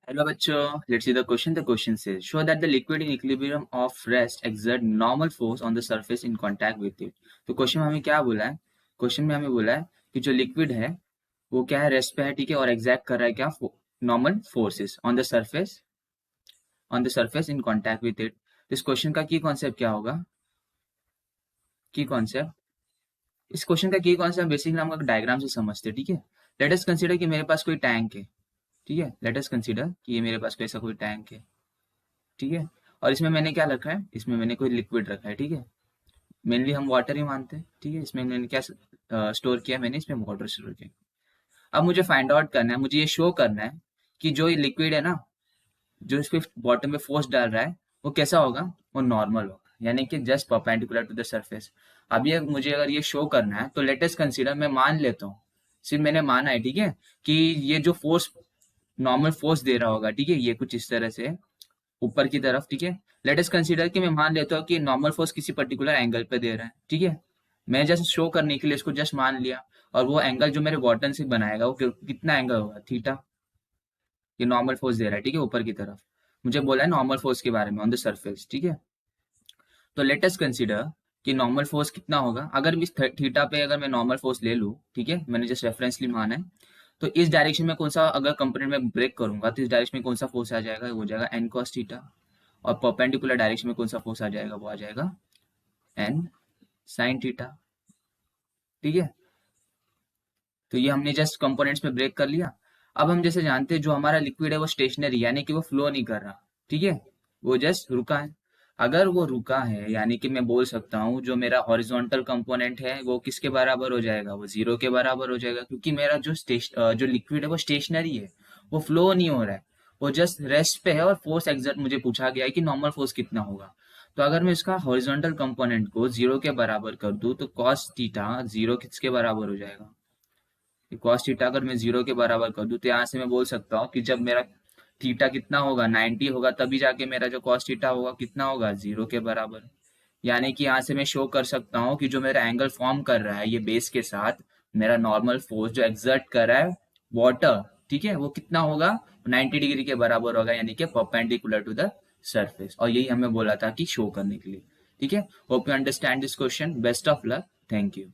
Hello बच्चों, let's see the question. The question says, show that the liquid in equilibrium of rest exert normal force on the surface in contact with it. तो question में हमें क्या बोला है? Question में हमें बोला है कि जो लिक्विड है वो क्या है, रेस्ट पे है, ठीक है, और एग्जैक्ट कर रहा है क्या, normal forces on the surface in contact with it. इस क्वेश्चन का की कॉन्सेप्ट क्या होगा? की कॉन्सेप्ट इस क्वेश्चन का की कॉन्सेप्ट बेसिकली हम डायग्राम से समझते हैं, ठीक है। लेट अस कंसीडर कि मेरे पास कोई टैंक है, ठीक है। लेट अस कंसीडर कि ये मेरे पास कोई ऐसा कोई टैंक है, ठीक है। और इसमें मैंने क्या रखा है, इसमें मैंने कोई लिक्विड रखा है, ठीक है। मेनली हम वाटर ही मानते हैं, ठीक है। इसमें मैंने क्या स्टोर किया, मैंने इसमें वाटर स्टोर किया। अब मुझे फाइंड आउट करना है, मुझे ये शो करना है कि जो ये लिक्विड है ना, जो इस पे बॉटम में फोर्स डाल रहा है वो कैसा होगा, वो नॉर्मल होगा, यानी कि just perpendicular to the surface. अब ये मुझे अगर ये शो करना है तो लेट अस कंसीडर, मैं मान लेता हूँ, सिर्फ मैंने माना है, ठीक है, कि ये जो फोर्स नॉर्मल फोर्स दे रहा होगा, ठीक है, ये कुछ इस तरह से ऊपर की तरफ, ठीक है। लेट अस कंसीडर कि मैं मान लेता हूँ कि नॉर्मल फोर्स किसी पर्टिकुलर एंगल पे दे रहा है, ठीक है। मैं जस्ट शो करने के लिए इसको जस्ट मान लिया, और वो एंगल जो मेरे बॉटम से बनाएगा वो कितना एंगल होगा, थीटा। ये नॉर्मल फोर्स दे रहा है, ठीक है, ऊपर की तरफ। मुझे बोला है नॉर्मल फोर्स के बारे में ऑन द सरफेस, ठीक है। तो लेट अस कंसीडर कि नॉर्मल फोर्स कितना होगा अगर इस थीटा पे अगर मैं नॉर्मल फोर्स ले लूँ, ठीक है, मैंने जस्ट रेफरेंसली माना है। तो इस डायरेक्शन में कौन सा अगर कंपोनेंट में ब्रेक करूंगा तो इस डायरेक्शन में कौन सा फोर्स आ जाएगा, वो हो जाएगा एन कॉस थीटा। और परपेंडिकुलर डायरेक्शन में कौन सा फोर्स आ जाएगा, वो आ जाएगा एन साइन थीटा, ठीक है। तो ये हमने जस्ट कंपोनेंट्स में ब्रेक कर लिया। अब हम जैसे जानते हैं जो हमारा लिक्विड है वो स्टेशनरी, यानी कि वो फ्लो नहीं कर रहा, ठीक है, वो जस्ट रुका है। अगर वो रुका है यानी कि मैं बोल सकता हूँ जो मेरा हॉरिजॉन्टल कंपोनेंट है वो किसके बराबर हो जाएगा, वो जीरो के बराबर हो जाएगा, क्योंकि मेरा जो लिक्विड है वो स्टेशनरी है, वो फ्लो नहीं हो रहा है, वो जस्ट रेस्ट पे है। और फोर्स एग्जर्ट मुझे पूछा गया है कि नॉर्मल फोर्स कितना होगा। तो अगर मैं इसका हॉरिजॉन्टल कंपोनेंट को जीरो के बराबर कर दूं तो कॉस थीटा जीरो किसके बराबर हो जाएगा, कॉस थीटा अगर मैं जीरो के बराबर कर दूं तो यहाँ से मैं बोल सकता हूँ कि जब मेरा थीटा कितना होगा, 90 होगा, तभी जाके मेरा जो कॉस थीटा होगा कितना होगा, जीरो के बराबर। यानी कि यहाँ से मैं शो कर सकता हूँ कि जो मेरा एंगल फॉर्म कर रहा है ये बेस के साथ, मेरा नॉर्मल फोर्स जो एग्जर्ट कर रहा है वाटर, ठीक है, वो कितना होगा, 90 डिग्री के बराबर होगा, यानी कि परपेंडिकुलर टू द सरफेस। और यही हमें बोला था कि शो करने के लिए, ठीक है। Hope you understand this question. Best of luck. Thank you.